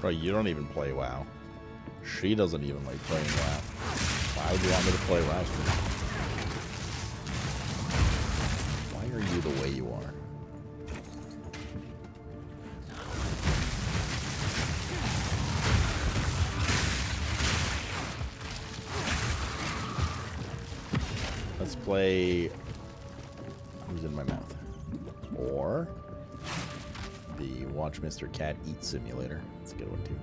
Bro, you don't even play WoW. She doesn't even like playing WoW. Why would you want me to play WoW? Why are you the way you are? Let's play... Who's in my mouth? Or... the Watch Mr. Cat Eat Simulator. That's a good one, too.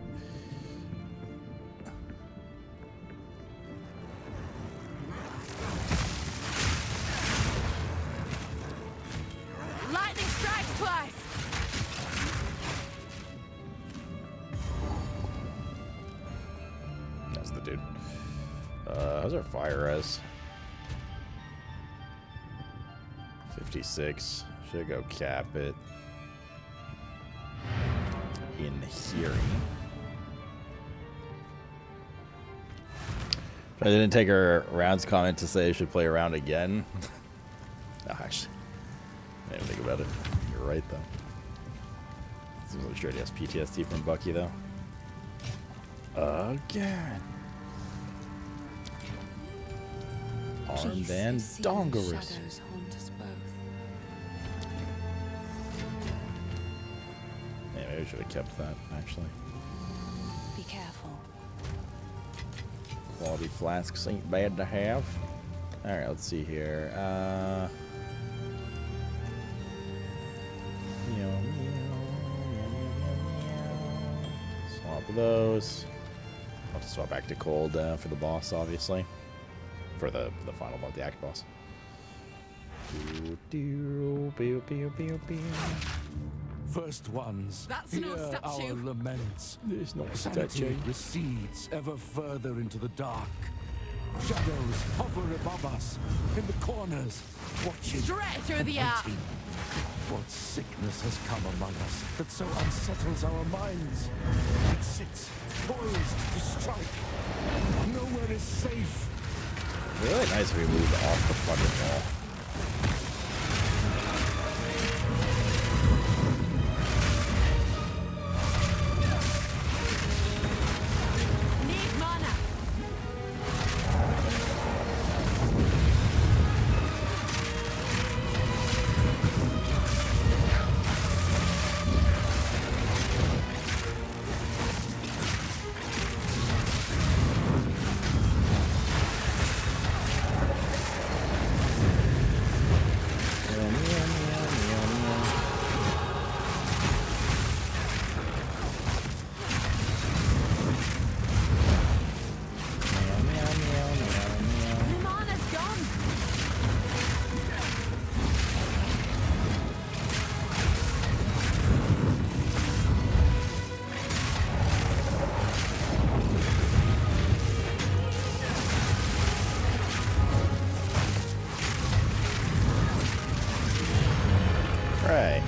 Lightning strikes twice! That's the dude. How's our fire res? 56. Should go cap it. In hearing. I didn't take her rounds comment to say I should play around again. No, actually, I didn't think about it. You're right, though. Seems like straight ass PTSD from Bucky, though. Again. Armband Dongarus. Yeah, maybe I should have kept that, actually. Be careful. Quality flasks ain't bad to have. Alright, let's see here. Swap those. I'll have to swap back to cold for the boss, obviously. For the final boss, the act boss. First ones, That's no hear statue. our laments. There's no Sanity statue. recedes ever further into the dark. Shadows hover above us, in the corners, watching. Straight through and the arc. waiting. What sickness has come among us that so unsettles our minds? It sits, poised to strike. Nowhere is safe. Really nice if we moved off the fucking wall. Need mana. The mana's gone. Right.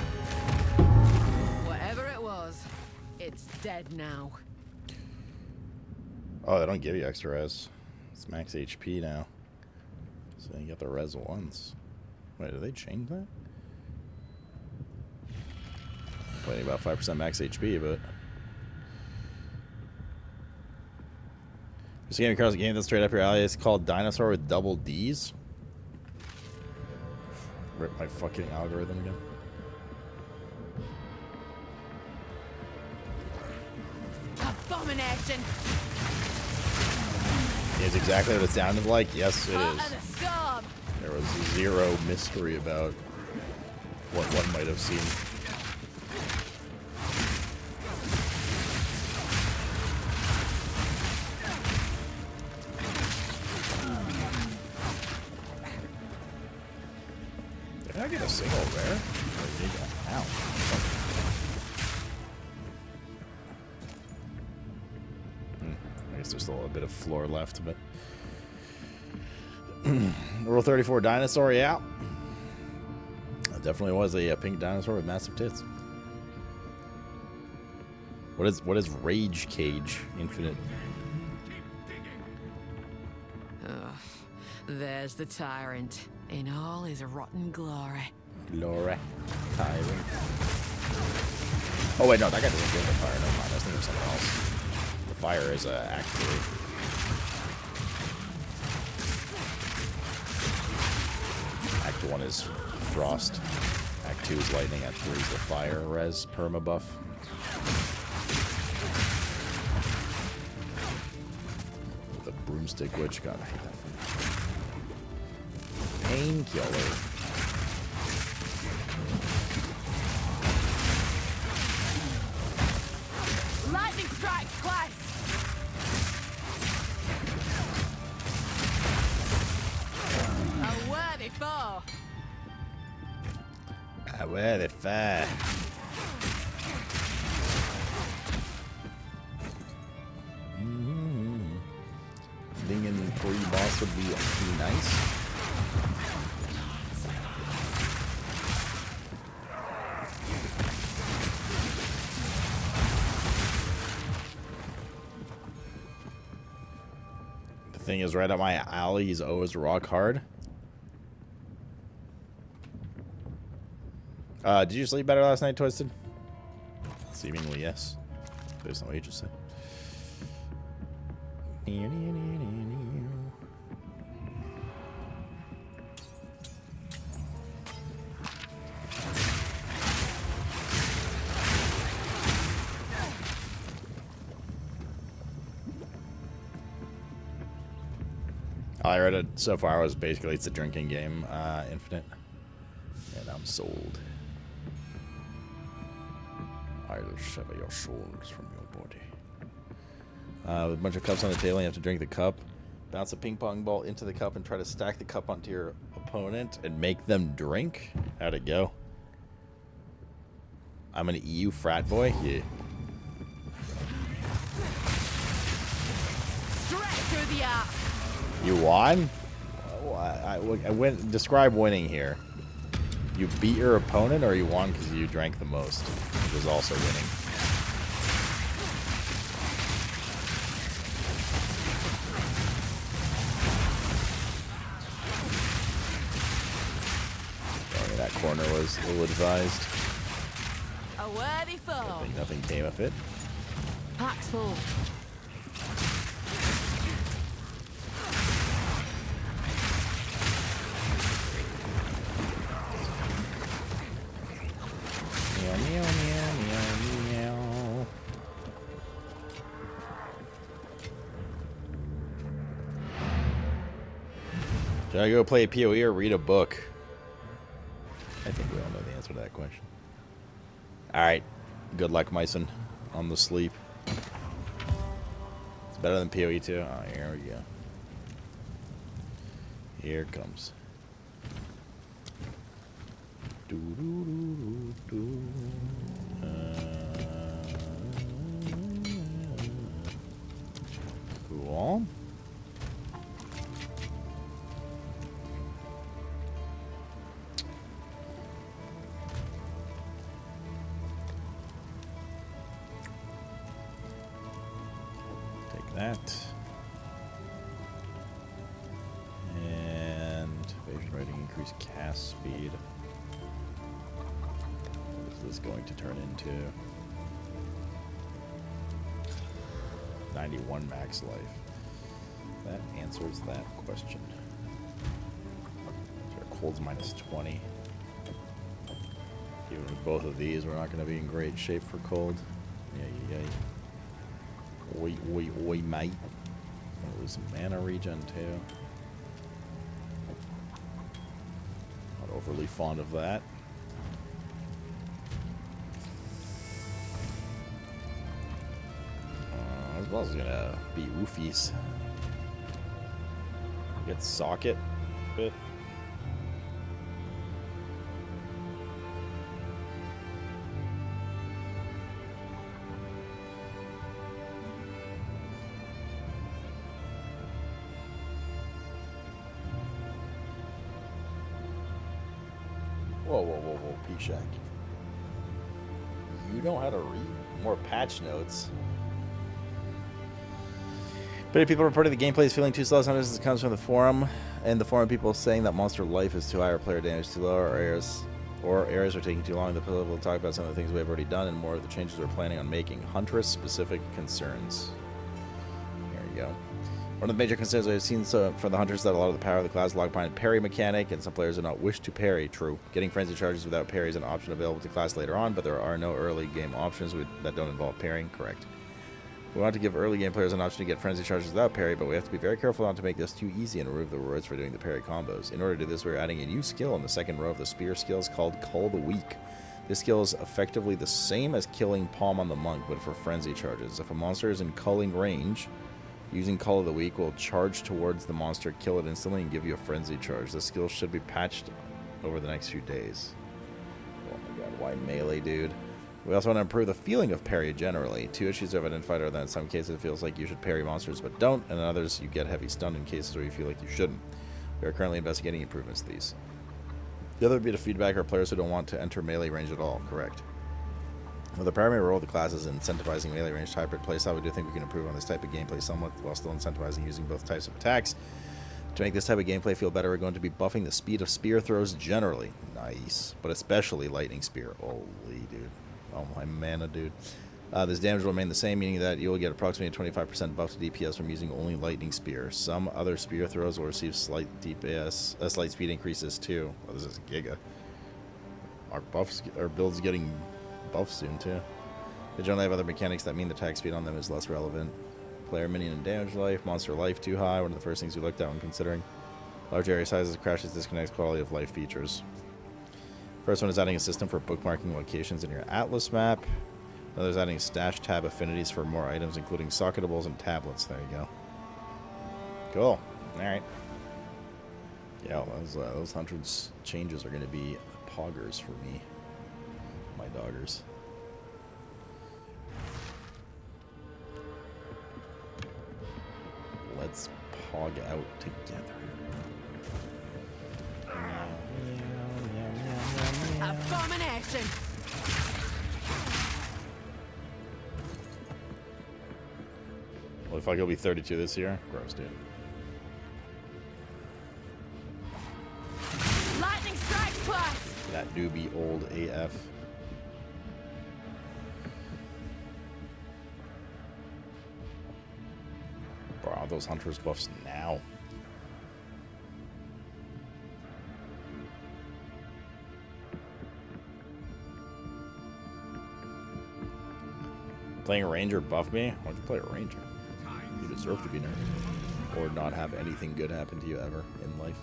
Whatever it was, it's dead now. Oh, they don't give you extra res. It's max HP now. So you get the res once. Wait, did they change that? Wait, about 5% max HP, but... This game across a game that's straight up your alley. It's called Dinosaur with double D's. Rip my fucking algorithm again. Abomination. Is exactly what it sounded like? Yes, it Part is. of the storm. There was zero mystery about what one might have seen. Did I get a single rare? Ow. I guess there's still a bit of floor left, but... Rule 34 dinosaur, yeah. It definitely was a pink dinosaur with massive tits. What is Rage Cage Infinite? Ugh. There's the tyrant in all his rotten glory. Glory. Tyrant. Oh wait, no, that guy doesn't give the fire. Never mind, I was thinking of something else. The fire is Act 3. Act 1 is frost. Act 2 is lightning. Act 3 is the fire res perma buff. With a broomstick witch. God, I hate that thing. Painkiller. Lightning strike twice. A worthy foe. Where the fire? Thinking pre-boss would be nice. The thing is right up my alley. He's always rock hard. Did you sleep better last night, Twisted? Seemingly, yes. Based on what you just said. All I read it so far was basically it's a drinking game, Infinite. And I'm sold. I will sever your souls from your body. With a bunch of cups on the table, you have to drink the cup. Bounce a ping pong ball into the cup and try to stack the cup onto your opponent and make them drink. How'd it go? I'm an EU frat boy? Yeah. Straight through the app. You won? Oh, I win. Describe winning here. You beat your opponent, or you won because you drank the most, which was also winning. That corner was ill-advised. A worthy foe. Nothing came of it. Pack's full. Meow, meow, meow, meow, meow. Should I go play a PoE or read a book? I think we all know the answer to that question. Alright. Good luck, Myson. On the sleep. It's better than PoE 2. Oh, here we go. Here it comes. Cool. Take that. And evasion rating, increase cast speed. What is this going to turn into? 91 max life. That answers that question. So our cold's minus 20. Even with both of these, we're not going to be in great shape for cold. Yeah. Oi, mate. I'll lose some mana regen too. Not overly fond of that. As well as gonna be oofies. Get socket a bit. Whoa, P-Shack. You know how to read more patch notes. But people reported the gameplay is feeling too slow. Sometimes it comes from the forum, and the forum people saying that monster life is too high or player damage too low, or areas are taking too long, the pillar will talk about some of the things we have already done and more of the changes we're planning on making. Huntress-specific concerns. There you go. One of the major concerns I've seen for the hunters is that a lot of the power of the class log behind parry mechanic, and some players do not wish to parry. True. Getting frenzy charges without parry is an option available to class later on, but there are no early game options that don't involve parrying. Correct. We want to give early game players an option to get frenzy charges without parry, but we have to be very careful not to make this too easy and remove the rewards for doing the parry combos. In order to do this, we're adding a new skill in the second row of the spear skills called Cull the Weak. This skill is effectively the same as killing Palm on the Monk, but for frenzy charges. If a monster is in culling range, using Cull of the Weak will charge towards the monster, kill it instantly, and give you a frenzy charge. This skill should be patched over the next few days. Oh my god, why melee, dude? We also want to improve the feeling of parry generally. 2 issues I've identified are that in some cases it feels like you should parry monsters but don't, and in others you get heavy stun in cases where you feel like you shouldn't. We are currently investigating improvements to these. The other bit of feedback are players who don't want to enter melee range at all. Correct. Well, the primary role of the class is incentivizing melee range hybrid playstyle. We do think we can improve on this type of gameplay somewhat while still incentivizing using both types of attacks. To make this type of gameplay feel better, we're going to be buffing the speed of spear throws generally. Nice. But especially lightning spear. Holy dude. Oh my mana, dude. This damage will remain the same, meaning that you will get approximately a 25% buff to DPS from using only lightning spear. Some other spear throws will receive slight DPS, slight speed increases too. Oh, this is Giga. Our build's getting buffed soon too. They generally have other mechanics that mean the attack speed on them is less relevant. Player minion and damage life, monster life too high. One of the first things we looked at when considering. Large area sizes, crashes, disconnects, quality of life features. First one is adding a system for bookmarking locations in your Atlas map. Another is adding a stash tab affinities for more items, including socketables and tablets. There you go. Cool. Alright. Yeah, those hundreds changes are going to be poggers for me. My doggers. Let's pog out together. Abomination! Well, if I go be 32 this year, gross, dude. Lightning strike plus! That do be old AF. Bro, those hunters buffs now. Playing a ranger buff me? Why'd you play a ranger? You deserve to be nerfed. Or not have anything good happen to you ever in life.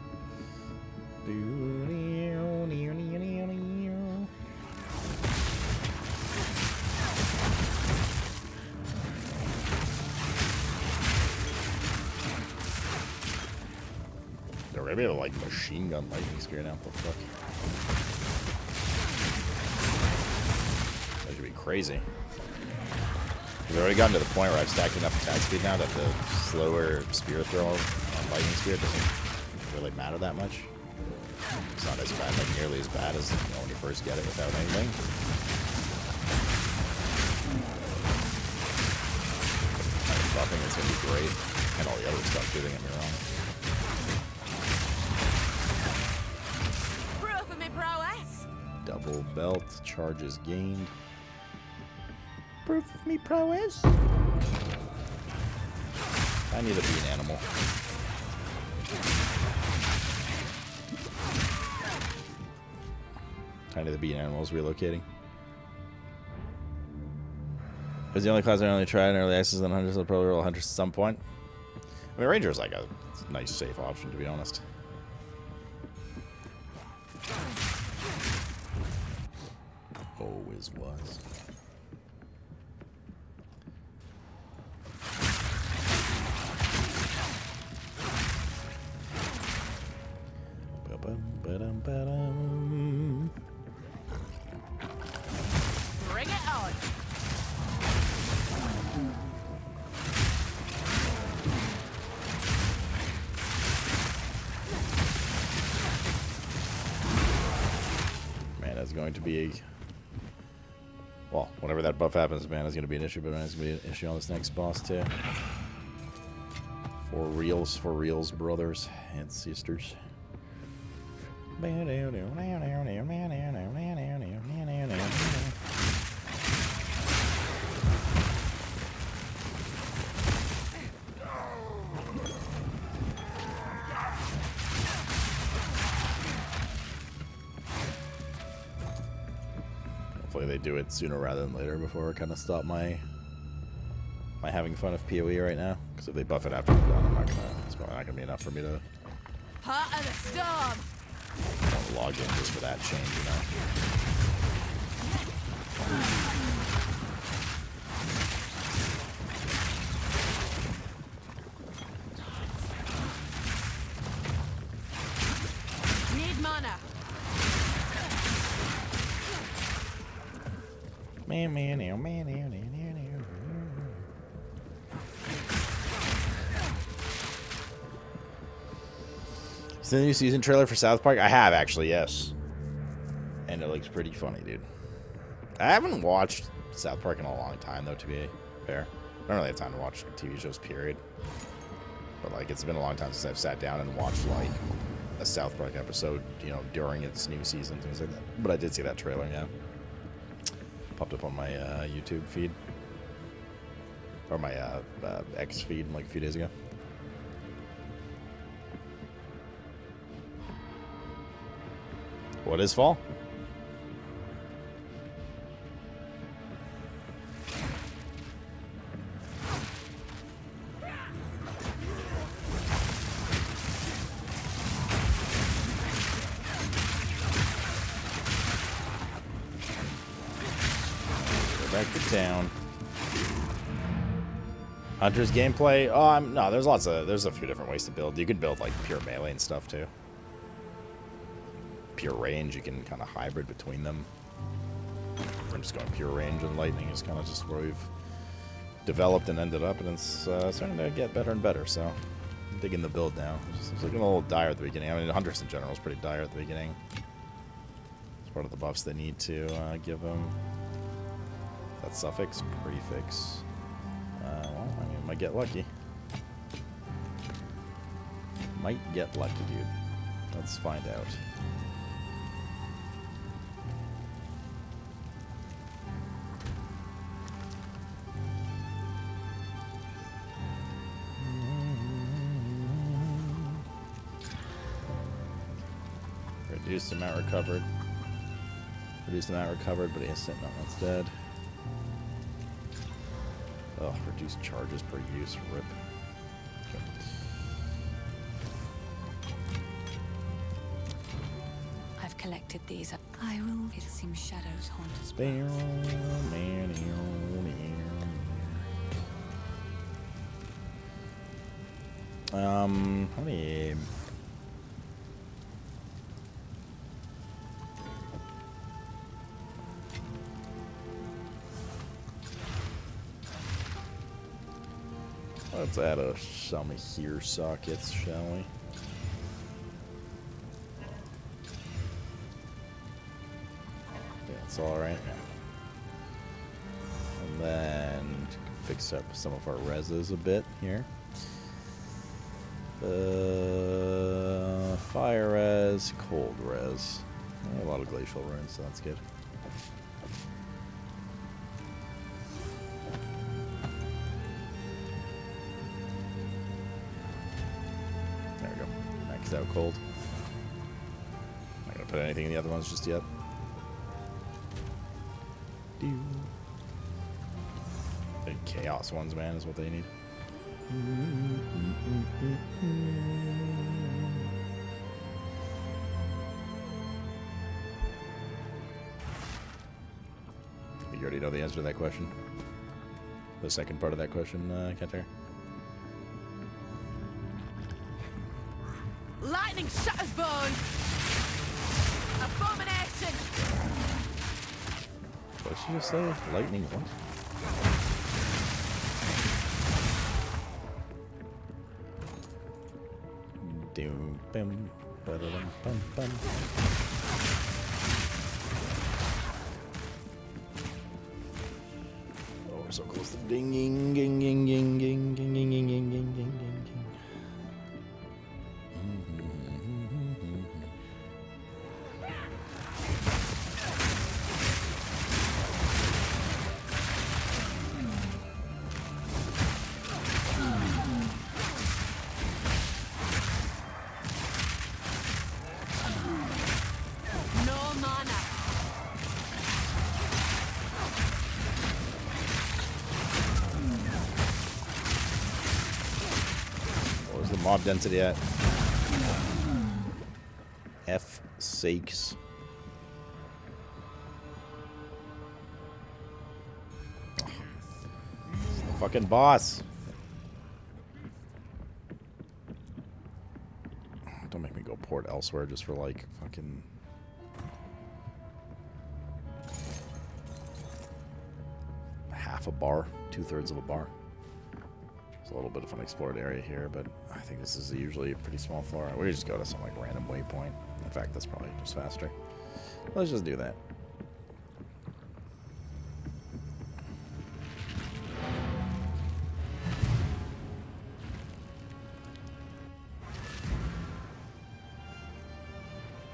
They're maybe able to like machine gun lightning spear now. What the fuck? That should be crazy. I've already gotten to the point where I've stacked enough attack speed now that the slower spear throw on lightning spear doesn't really matter that much. It's not as bad, like nearly as bad as when you first get it without anything. Buffing is going to be great, and all the other stuff, too, don't get me wrong. Proof of me prowess! Double belt, charges gained. Proof of me prowess. I need to be an animal. Kind of the being animals relocating. It's the only class I only tried in early access, and hunters will probably roll hunters at some point. I mean, ranger is like a nice, safe option, to be honest. Always was. Ba-dum. Bring it on! Man, that's going to be a... Well, whenever that buff happens, man, it's going to be an issue, but it's going to be an issue on this next boss, too. For reals, brothers and sisters. Hopefully they do it sooner rather than later before I kind of stop my having fun of PoE right now. Because if they buff it after I'm done, it's probably not gonna be enough for me to Part of the storm. log in just for that change, you know. Need mana. Seen the new season trailer for South Park? I have, actually, yes. And it looks pretty funny, dude. I haven't watched South Park in a long time, though, to be fair. I don't really have time to watch TV shows, period. But, like, it's been a long time since I've sat down and watched, like, a South Park episode, you know, during its new season, things like that. But I did see that trailer, yeah. Popped up on my YouTube feed. Or my X feed, like, a few days ago. What is fall? Back to town. Hunter's gameplay. Oh, no. There's a few different ways to build. You can build like pure melee and stuff too. Pure range. You can kind of hybrid between them. I'm just going pure range, and lightning is kind of just where we've developed and ended up, and it's starting to get better and better. So I'm digging the build now. It's looking a little dire at the beginning. I mean, Hunters in general is pretty dire at the beginning. It's part of the buffs they need to give them. That suffix, prefix. Well, I mean, might get lucky. Might get lucky, dude. Let's find out. Reduced amount recovered. Reduced amount recovered, but instant. No, that's dead. Oh, reduced charges per use. Rip. Okay. I've collected these. I will. It seems shadows haunt us. How many? Let's add some here sockets, shall we? Yeah, it's all right. And then fix up some of our reses a bit here. Fire res, cold res. A lot of glacial runes, so that's good. Out cold. Not gonna put anything in the other ones just yet. The chaos ones, man, is what they need. You already know the answer to that question. The second part of that question, Kenter. Lightning shatters bone. Abomination. What did she just say? Lightning what? Doom bum ba-da-dum bum bum. Oh, we're so close to dinging, ding, ding, ding, ding, ding, ding, ding, ding, ding, ding, ding. mob density at? F sakes. Oh, it's the fucking boss. Don't make me go port elsewhere just for like fucking half a bar, 2/3 of a bar. There's a little bit of an explored area here, but I think this is usually a pretty small floor. We just go to some like random waypoint. In fact, that's probably just faster. Let's just do that.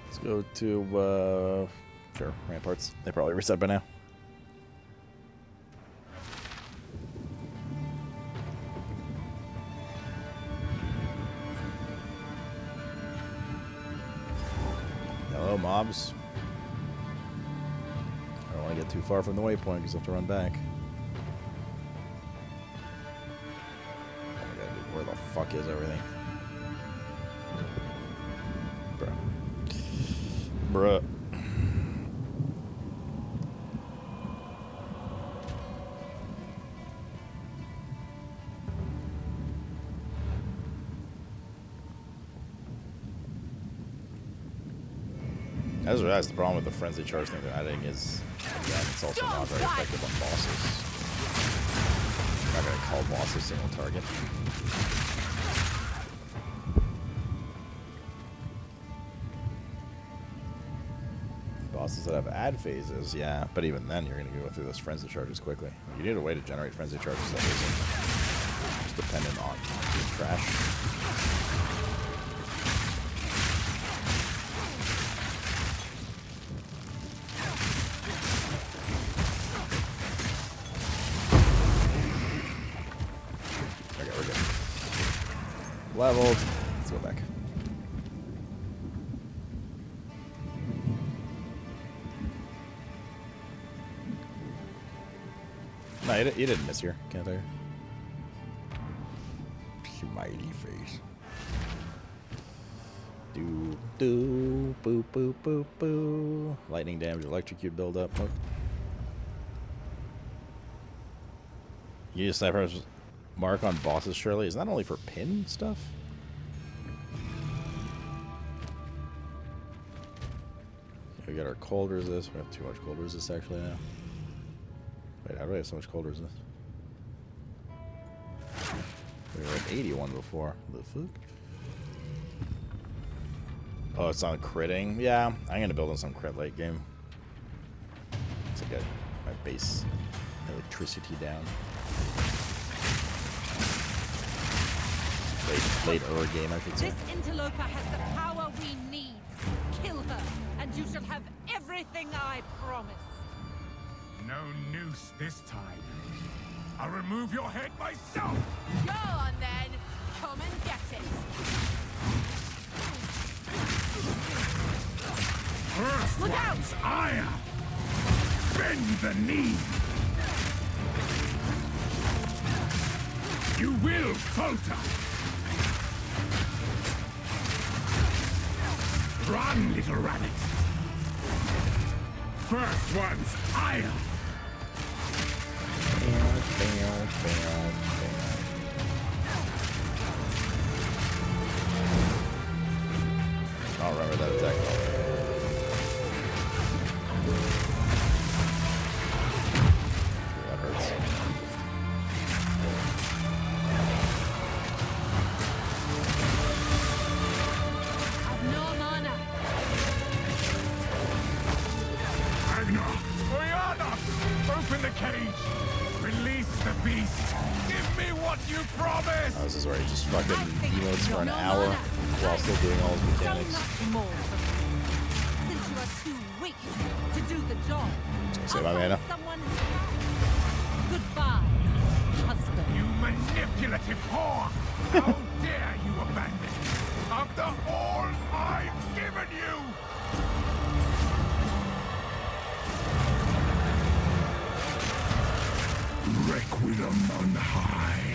Let's go to sure, ramparts. They probably reset by now. Hello, mobs. I don't want to get too far from the waypoint because I have to run back. Oh my god, dude, where the fuck is everything? Bruh. Bruh. I just realized the problem with the frenzy charge thing they're adding is, again, it's also not very effective on bosses. I'm not going to call bosses single target. Bosses that have add phases, yeah, but even then you're going to go through those frenzy charges quickly. You need a way to generate frenzy charges that isn't just dependent on being trash. Leveled. Let's go back. No, you didn't miss here. Can't tell you. Smiley face. Do do boo boo boo boo. Lightning damage, electrocute buildup. Oh. You use sniper's mark on bosses, surely? Is that only for pin stuff? Okay, we got our cold resist. We have too much cold resist actually now. Wait, how do we have so much cold resist? We were at 81 before. The fuck? Oh, it's on critting? Yeah, I'm gonna build on some crit late game. To get my base electricity down. Later game, I should say. This interloper has the power we need. Kill her, and you shall have everything I promised. No noose this time. I'll remove your head myself! Go on then. Come and get it. First Look out! one's ire! Bend the knee! You will falter! Run, little rabbit! First one's ire! I'll remember that attack. That hurts. I've no mana. Agna! Oriana! Open the cage! Release the beast! Give me what you promised! Oh, this is where he just fucking emotes for an hour while still doing all his So mechanics. much more from me. Since you are too weak to do the job. Save my I'll mana. find someone. Goodbye, husband. You manipulative whore! How dare you abandon me after all I've given you! Requiem on high.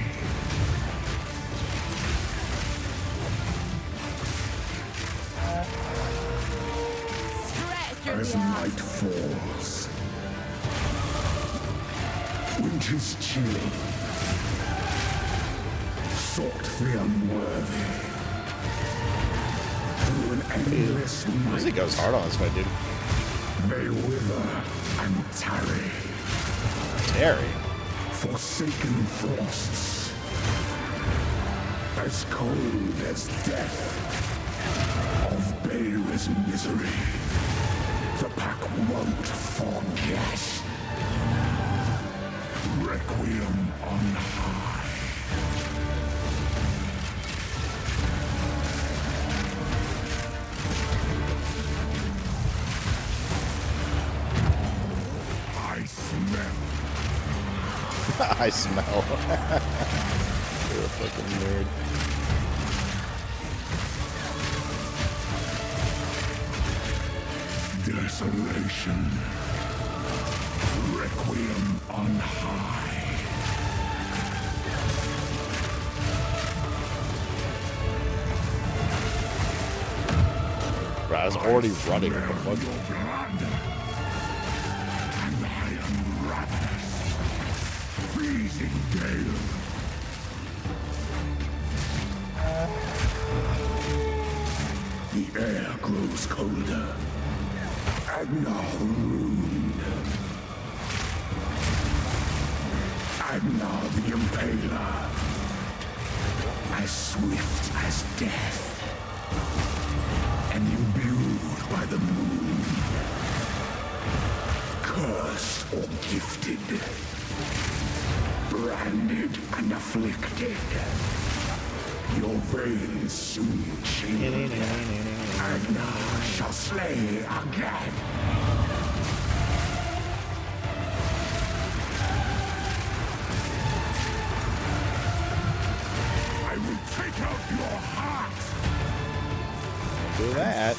After as the night falls. Winter's chilling. Sought the unworthy. Through an endless night. Music goes hard on this fight, dude. They wither and tarry. Terry. Forsaken frosts. As cold as death. Of Bale's misery. The pack won't forget. Requiem on high. I smell. I smell. You're a fucking nerd. Desolation. Requiem on high. Bro, I was already running. What the fuck? Your blood. And I am ravenous. Freezing gale. The air grows colder. And now ruined. And now the impaler. As swift as death. And imbued by the moon. Cursed or gifted. Branded and afflicted. Your veins soon chill. And I shall slay again. I will take out your heart. Do that.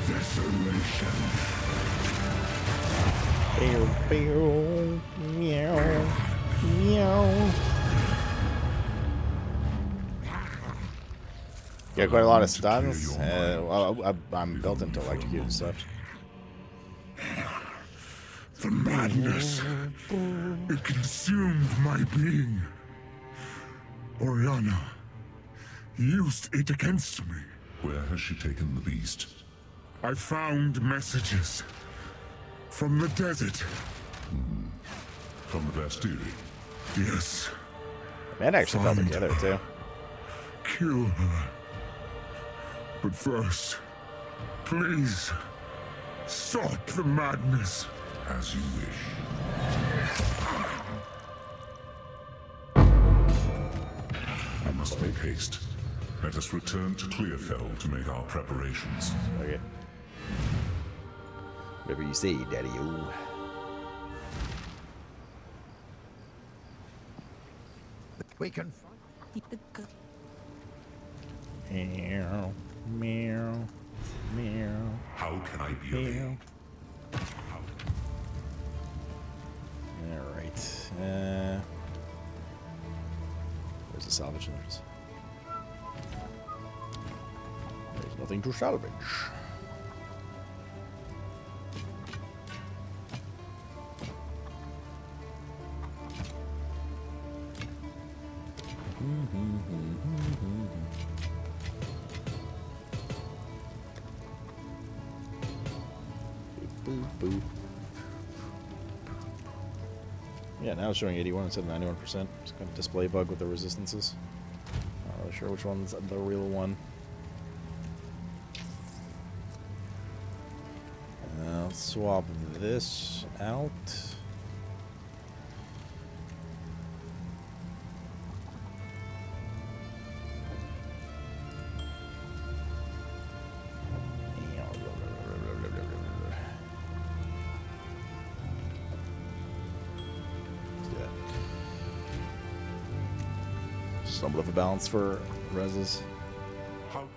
Desolation. Meow. Meow. Got quite a lot of stuns. Well, I'm built into electrocute and stuff. The madness. It consumed my being. Oriana used it against me. Where has she taken the beast? I found messages from the desert. From the Bastille? Yes. Man, actually fell together too. Kill her. But first, please, stop the madness. As you wish. I must make haste. Let us return to Clearfell to make our preparations. Okay. Whatever you say, Daddy-o. We can Meow, meow, meow, How can I be of meow. aid? All right. Where's the salvage? There's nothing to salvage. Boop, boop. Yeah, now it's showing 81 instead of 91%. Just got a display bug with the resistances. Not really sure which one's the real one. Let's swap this out. Stumble of a balance for reses. How?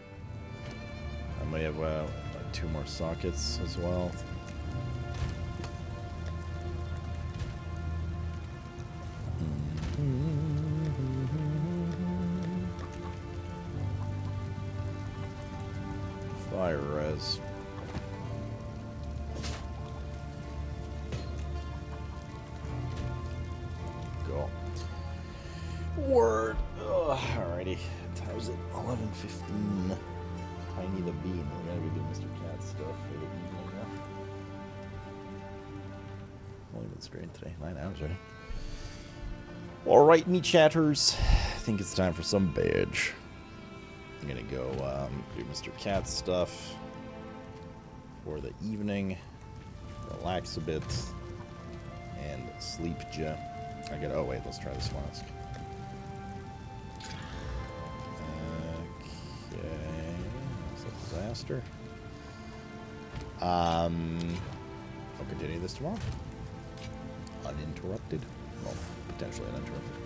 I may have like 2 more sockets as well. Fire res. Go. Word. Ugh, alrighty. Time's it. 11:15. Tiny the Bean. We're gonna be doing Mr. Cat stuff for the evening now. Only been straight today. 9 hours already. Alright, me chatters. I think it's time for some badge. I'm gonna go do Mr. Cat stuff for the evening. Relax a bit. And sleep ja. I gotta, oh wait, let's try this flask. Okay. That's a disaster. I'll continue this tomorrow. Uninterrupted. Well, potentially uninterrupted.